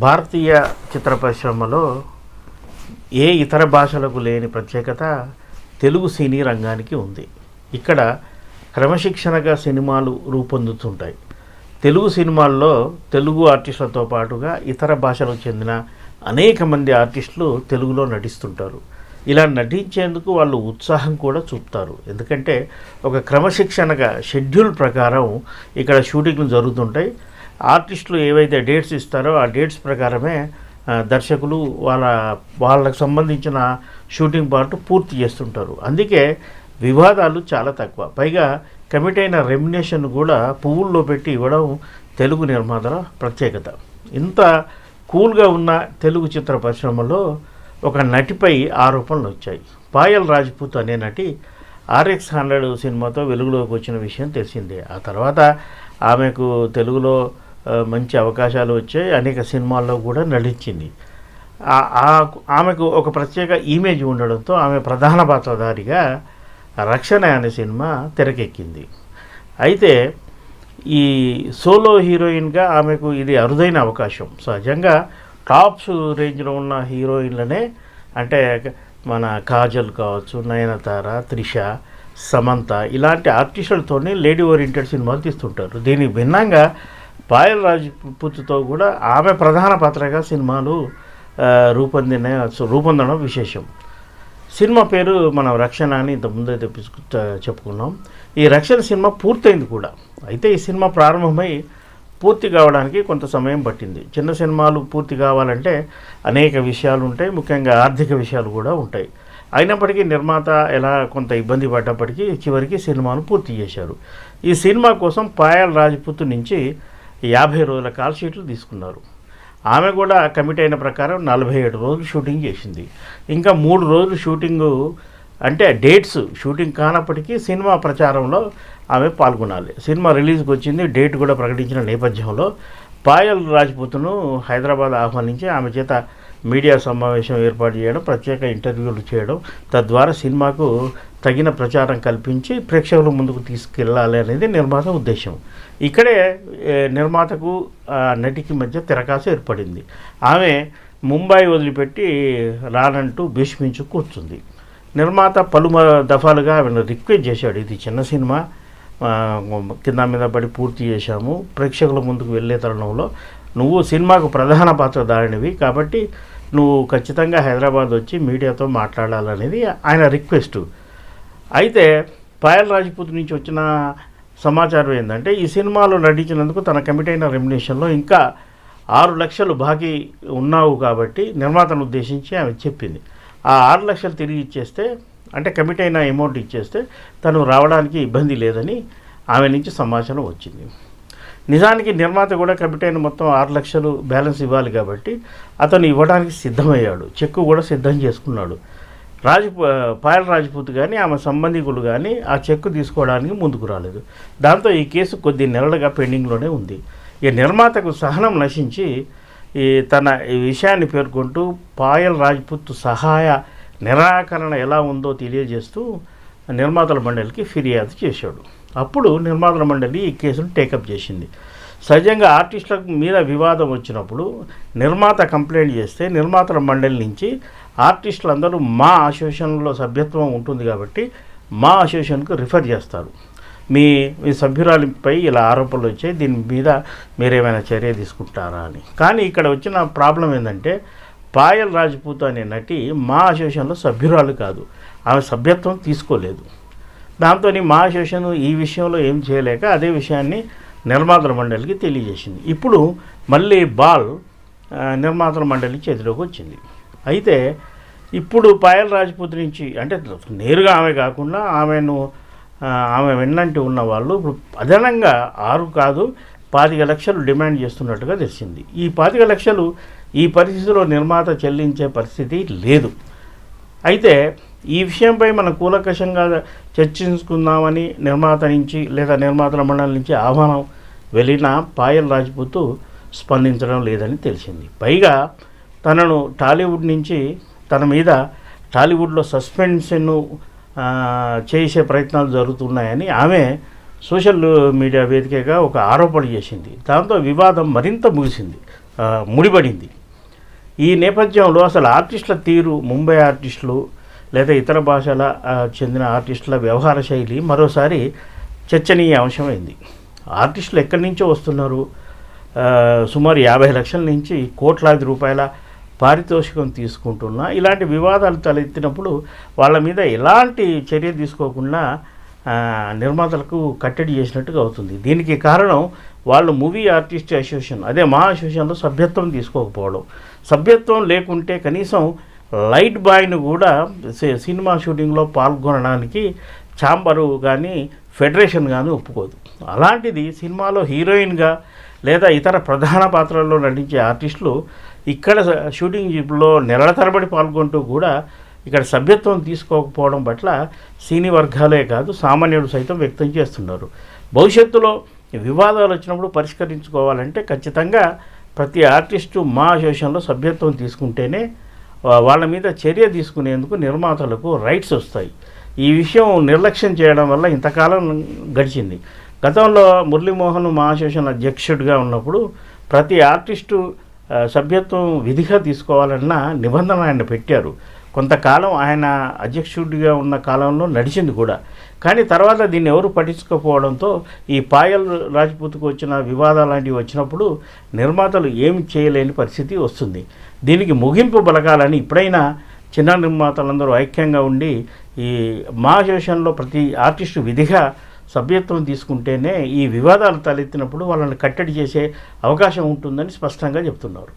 భారతీయ చిత్ర పరిశ్రమలో ఏ ఇతర భాషలకు లేని ప్రత్యేకత తెలుగు సినీ రంగానికి ఉంది. ఇక్కడ క్రమశిక్షణగా సినిమాలు రూపొందుతుంటాయి. తెలుగు సినిమాల్లో తెలుగు ఆర్టిస్టులతో పాటుగా ఇతర భాషలకు చెందిన అనేక మంది ఆర్టిస్టులు తెలుగులో నటిస్తుంటారు. ఇలా నటించేందుకు వాళ్ళు ఉత్సాహం కూడా చూపుతారు. ఎందుకంటే ఒక క్రమశిక్షణగా షెడ్యూల్ ప్రకారం ఇక్కడ షూటింగ్లు జరుగుతుంటాయి. ఆర్టిస్టులు ఏవైతే డేట్స్ ఇస్తారో ఆ డేట్స్ ప్రకారమే దర్శకులు వాళ్ళకు సంబంధించిన షూటింగ్ పార్ట్ పూర్తి చేస్తుంటారు. అందుకే వివాదాలు చాలా తక్కువ. పైగా కమిట్ అయిన రెమ్యునేషన్ కూడా పువ్వుల్లో పెట్టి ఇవ్వడం తెలుగు నిర్మాతల ప్రత్యేకత. ఇంత కూల్గా ఉన్న తెలుగు చిత్ర పరిశ్రమలో ఒక నటిపై ఆరోపణలు వచ్చాయి. పాయల్ రాజ్పూత్ అనే నటి RX100 సినిమాతో వెలుగులోకి వచ్చిన విషయం తెలిసిందే. ఆ తర్వాత ఆమెకు తెలుగులో మంచి అవకాశాలు వచ్చాయి. అనేక సినిమాల్లో కూడా నటించింది. ఆమెకు ఒక ప్రత్యేక ఇమేజ్ ఉండడంతో ఆమె ప్రధాన పాత్రధారిగా రక్షణ అనే సినిమా తెరకెక్కింది. అయితే ఈ సోలో హీరోయిన్గా ఆమెకు ఇది అరుదైన అవకాశం. సహజంగా టాప్స్ రేంజ్లో ఉన్న హీరోయిన్లనే, అంటే మన కాజల్ కావచ్చు, నయనతార, త్రిష, సమంత ఇలాంటి ఆర్టిస్టులతోనే లేడీ ఓరియంటెడ్ సినిమాలు తీస్తుంటారు. దీనికి భిన్నంగా పాయల్ రాజ్పూత్తో కూడా ఆమె ప్రధాన పాత్రగా సినిమాలు రూపొందడం విశేషం. సినిమా పేరు మనం రక్షణ అని ఇంతకుముందే చెప్పుకున్నాం. ఈ రక్షణ సినిమా పూర్తయింది కూడా. అయితే ఈ సినిమా ప్రారంభమై పూర్తి కావడానికి కొంత సమయం పట్టింది. చిన్న సినిమాలు పూర్తి కావాలంటే అనేక విషయాలు ఉంటాయి, ముఖ్యంగా ఆర్థిక విషయాలు కూడా ఉంటాయి. అయినప్పటికీ నిర్మాత ఎలా కొంత ఇబ్బంది పడ్డప్పటికీ చివరికి సినిమాను పూర్తి చేశారు. ఈ సినిమా కోసం పాయల్ రాజ్పూత్ నుంచి 50 రోజుల కాల్ షీట్లు తీసుకున్నారు. ఆమె కూడా కమిట్ అయిన ప్రకారం 47 రోజులు షూటింగ్ చేసింది. ఇంకా 3 రోజులు షూటింగు, అంటే డేట్స్ షూటింగ్ కానప్పటికీ సినిమా ప్రచారంలో ఆమె పాల్గొనాలి. సినిమా రిలీజ్కి వచ్చింది, డేట్ కూడా ప్రకటించిన నేపథ్యంలో పాయల్ రాజ్పూత్ను హైదరాబాద్ ఆహ్వానించి ఆమె చేత మీడియా సమావేశం ఏర్పాటు చేయడం, ప్రత్యేక ఇంటర్వ్యూలు చేయడం, తద్వారా సినిమాకు తగిన ప్రచారం కల్పించి ప్రేక్షకుల ముందుకు తీసుకెళ్ళాలి అనేది నిర్మాత ఉద్దేశం. ఇక్కడే నిర్మాతకు నటికి మధ్య తిరకాసు ఏర్పడింది. ఆమె ముంబై వదిలిపెట్టి రానంటూ భీష్మించు కూర్చుంది. నిర్మాత పలు దఫాలుగా ఆమెను రిక్వెస్ట్ చేశాడు, ఇది చిన్న సినిమా, కింద మీద పడి పూర్తి చేశాము, ప్రేక్షకుల ముందుకు వెళ్ళే తరుణంలో నువ్వు సినిమాకు ప్రధాన పాత్రధారినివి కాబట్టి నువ్వు ఖచ్చితంగా హైదరాబాద్ వచ్చి మీడియాతో మాట్లాడాలనేది ఆయన రిక్వెస్టు. అయితే పాయల్ రాజ్పూత్ నుంచి వచ్చిన సమాచారం ఏంటంటే, ఈ సినిమాలో నటించినందుకు తన కమిట్ అయిన రెమ్యునేషన్లో ఇంకా 6 లక్షలు బాకీ ఉన్నావు కాబట్టి నిర్మాతను ఉద్దేశించి ఆమె చెప్పింది. ఆ 6 లక్షలు తిరిగి ఇచ్చేస్తే, అంటే కమిట్ అయిన అమౌంట్ ఇచ్చేస్తే తను రావడానికి ఇబ్బంది లేదని ఆమె నుంచి సమాచారం వచ్చింది. నిజానికి నిర్మాత కూడా కమిట్ అయిన మొత్తం 6 లక్షలు బ్యాలెన్స్ ఇవ్వాలి కాబట్టి అతను ఇవ్వడానికి సిద్ధమయ్యాడు. చెక్కు కూడా సిద్ధం చేసుకున్నాడు. పాయల్ రాజ్పూత్ కానీ ఆమె సంబంధికులు కానీ ఆ చెక్కు తీసుకోవడానికి ముందుకు రాలేదు. దాంతో ఈ కేసు కొద్ది నెలలుగా పెండింగ్లోనే ఉంది. ఈ నిర్మాతకు సహనం నశించి తన ఈ విషయాన్ని పేర్కొంటూ పాయల్ రాజ్పూత్ సహాయ నిరాకరణ ఎలా ఉందో తెలియజేస్తూ నిర్మాతల మండలికి ఫిర్యాదు చేశాడు. అప్పుడు నిర్మాతల మండలి ఈ కేసును టేకప్ చేసింది. సహజంగా ఆర్టిస్టుల మీద వివాదం వచ్చినప్పుడు నిర్మాత కంప్లైంట్ చేస్తే నిర్మాతల మండలి నుంచి ఆర్టిస్టులందరూ మా అసోసియేషన్లో సభ్యత్వం ఉంటుంది కాబట్టి మా అసోసియేషన్కు రిఫర్ చేస్తారు. మీ సభ్యురాలిపై ఇలా ఆరోపణలు వచ్చాయి, దీని మీద మీరేమైనా చర్య తీసుకుంటారా అని. కానీ ఇక్కడ వచ్చిన ప్రాబ్లం ఏంటంటే, పాయల్ రాజ్పూత్ అనే నటి మా అసోసియేషన్లో సభ్యురాలు కాదు, ఆమె సభ్యత్వం తీసుకోలేదు. దాంతో మా అసోసియేషన్ ఈ విషయంలో ఏం చేయలేక అదే విషయాన్ని నిర్మాతల మండలికి తెలియజేసింది. ఇప్పుడు మళ్ళీ బాల్ నిర్మాతల మండలి చేతిలోకి వచ్చింది. అయితే ఇప్పుడు పాయల్ రాజ్పూత్ నుంచి, అంటే నేరుగా ఆమె కాకుండా ఆమె వెన్నంటి ఉన్న వాళ్ళు ఇప్పుడు అదనంగా 6 కాదు 25 లక్షలు డిమాండ్ చేస్తున్నట్టుగా తెలిసింది. ఈ 25 లక్షలు ఈ పరిస్థితిలో నిర్మాత చెల్లించే పరిస్థితి లేదు. అయితే ఈ విషయంపై మనం కూలంకషంగా చర్చించుకుందామని నిర్మాత నుంచి లేదా నిర్మాతల మండలి నుంచి ఆహ్వానం వెళ్ళిన పాయల్ రాజ్పూత్ స్పందించడం లేదని తెలిసింది. పైగా తనను టాలీవుడ్ నుంచి తన మీద టాలీవుడ్లో సస్పెన్షన్ చేసే ప్రయత్నాలు జరుగుతున్నాయని ఆమె సోషల్ మీడియా వేదికగా ఒక ఆరోపణ చేసింది. దాంతో వివాదం మరింత ముగిసింది. ముడిపడింది. ఈ నేపథ్యంలో అసలు ఆర్టిస్టుల తీరు, ముంబై ఆర్టిస్టులు లేదా ఇతర భాషల చెందిన ఆర్టిస్టుల వ్యవహార శైలి మరోసారి చర్చనీయ అంశమైంది. ఆర్టిస్టులు ఎక్కడి నుంచో వస్తున్నారు, సుమారు 50 లక్షల నుంచి కోట్లాది రూపాయల పారితోషికం తీసుకుంటున్నా ఇలాంటి వివాదాలు తలెత్తినప్పుడు వాళ్ళ మీద ఎలాంటి చర్య తీసుకోకుండా నిర్మాతలకు కట్టడి చేసినట్టుగా అవుతుంది. దీనికి కారణం వాళ్ళు మూవీ ఆర్టిస్ట్ అసోసియేషన్, అదే మా అసోసియేషన్లో సభ్యత్వం తీసుకోకపోవడం. సభ్యత్వం లేకుంటే కనీసం లైట్ బాయ్ను కూడా సినిమా షూటింగ్లో పాల్గొనడానికి ఛాంబరు కానీ ఫెడరేషన్ కానీ ఒప్పుకోదు. అలాంటిది సినిమాలో హీరోయిన్గా లేదా ఇతర ప్రధాన పాత్రల్లో నటించే ఆర్టిస్టులు ఇక్కడ షూటింగ్లో నెలల తరబడి పాల్గొంటూ కూడా ఇక్కడ సభ్యత్వం తీసుకోకపోవడం పట్ల సినీ వర్గాలే కాదు సామాన్యుడు సైతం వ్యక్తం చేస్తున్నారు. భవిష్యత్తులో వివాదాలు వచ్చినప్పుడు పరిష్కరించుకోవాలంటే ఖచ్చితంగా ప్రతి ఆర్టిస్టు మా అసోసియేషన్లో సభ్యత్వం తీసుకుంటేనే వాళ్ళ మీద చర్య తీసుకునేందుకు నిర్మాతలకు రైట్స్ వస్తాయి. ఈ విషయం నిర్లక్ష్యం చేయడం వల్ల ఇంతకాలం గడిచింది. గతంలో మురళీమోహన్ మా అసోసియేషన్ అధ్యక్షుడిగా ఉన్నప్పుడు ప్రతి ఆర్టిస్టు సభ్యత్వం విధిగా తీసుకోవాలన్న నిబంధన ఆయన పెట్టారు. కొంతకాలం ఆయన అధ్యక్షుడిగా ఉన్న కాలంలో నడిచింది కూడా. కానీ తర్వాత దీన్ని ఎవరు పట్టించుకోకపోవడంతో ఈ పాయల్ రాజ్పూత్కు వచ్చిన వివాదాలు లాంటివి వచ్చినప్పుడు నిర్మాతలు ఏమి చేయలేని పరిస్థితి వస్తుంది. దీనికి ముగింపు బలగాలని ఇప్పుడైనా చిన్న నిర్మాతలందరూ ఐక్యంగా ఉండి ఈ మా అసోసియేషన్లో ప్రతి ఆర్టిస్టు విధిగా సభ్యత్వం తీసుకుంటేనే ఈ వివాదాలు తలెత్తినప్పుడు వాళ్ళని కట్టడి చేసే అవకాశం ఉంటుందని స్పష్టంగా చెప్తున్నారు.